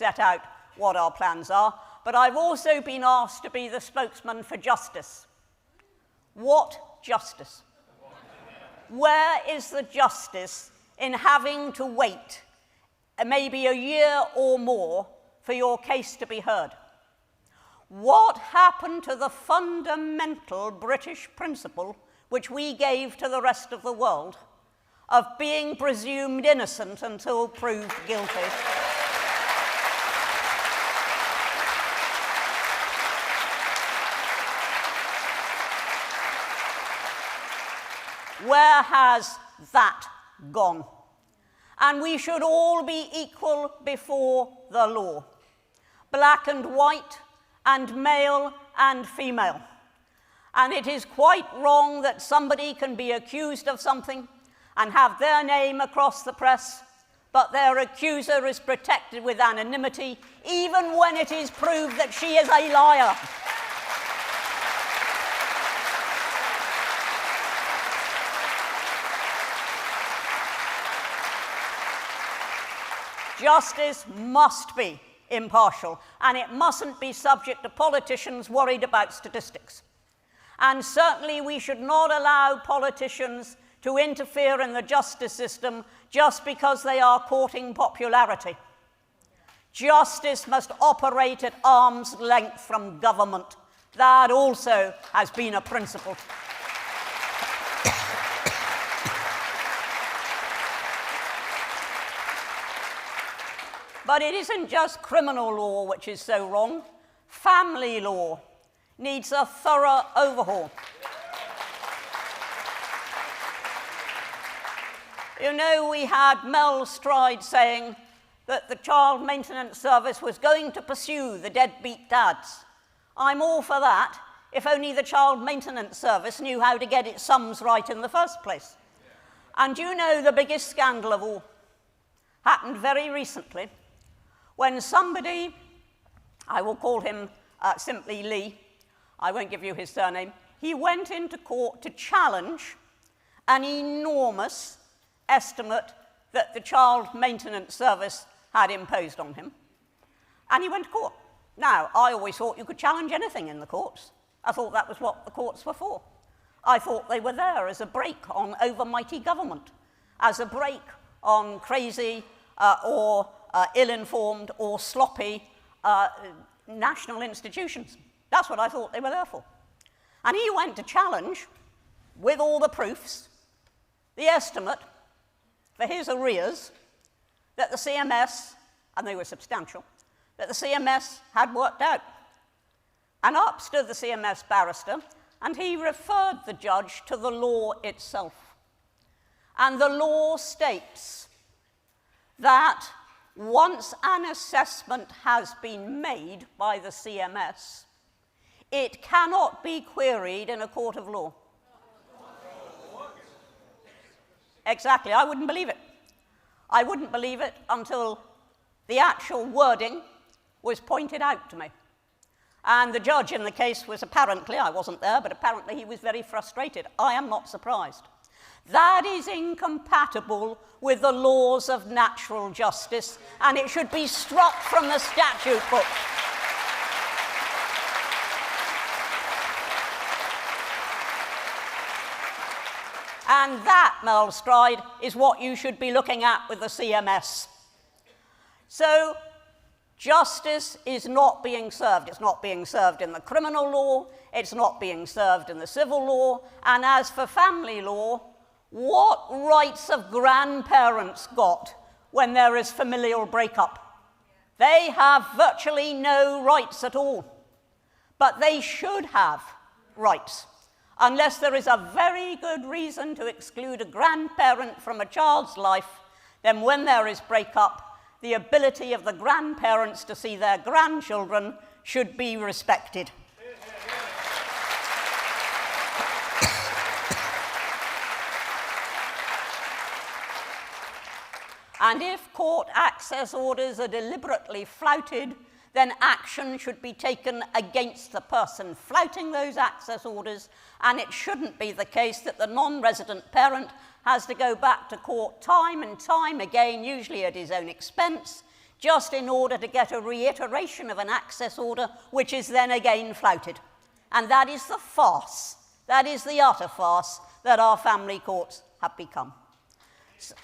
set out what our plans are, but I've also been asked to be the spokesman for justice. What justice? Where is the justice in having to wait maybe a year or more for your case to be heard? What happened to the fundamental British principle which we gave to the rest of the world of being presumed innocent until proved guilty? Where has that gone? And we should all be equal before the law, black and white, and male and female. And it is quite wrong that somebody can be accused of something and have their name across the press, but their accuser is protected with anonymity, even when it is proved that she is a liar. Justice must be impartial, and it mustn't be subject to politicians worried about statistics. And certainly we should not allow politicians to interfere in the justice system just because they are courting popularity. Justice must operate at arm's length from government. That also has been a principle. But it isn't just criminal law which is so wrong. Family law needs a thorough overhaul. You know, we had Mel Stride saying that the Child Maintenance Service was going to pursue the deadbeat dads. I'm all for that, if only the Child Maintenance Service knew how to get its sums right in the first place. And you know the biggest scandal of all happened very recently, when somebody, I will call him simply Lee, I won't give you his surname, he went into court to challenge an enormous estimate that the Child Maintenance Service had imposed on him, and he went to court. Now, I always thought you could challenge anything in the courts. I thought that was what the courts were for. I thought they were there as a brake on overmighty government, as a brake on crazy or ill-informed or sloppy national institutions. That's what I thought they were there for. And he went to challenge, with all the proofs, the estimate for his arrears that the CMS, and they were substantial, that the CMS had worked out. And up stood the CMS barrister, and he referred the judge to the law itself. And the law states that once an assessment has been made by the CMS, it cannot be queried in a court of law. Exactly, I wouldn't believe it. I wouldn't believe it until the actual wording was pointed out to me. And the judge in the case was apparently, I wasn't there, but apparently he was very frustrated. I am not surprised. That is incompatible with the laws of natural justice, and it should be struck from the statute book. And that, Mel Stride, is what you should be looking at with the CMS. So, justice is not being served. It's not being served in the criminal law, it's not being served in the civil law, and as for family law, what rights have grandparents got when there is familial breakup? They have virtually no rights at all. But they should have rights, unless there is a very good reason to exclude a grandparent from a child's life. Then when there is breakup, the ability of the grandparents to see their grandchildren should be respected. And if court access orders are deliberately flouted, then action should be taken against the person flouting those access orders, and it shouldn't be the case that the non-resident parent has to go back to court time and time again, usually at his own expense, just in order to get a reiteration of an access order, which is then again flouted. And that is the farce, that is the utter farce that our family courts have become.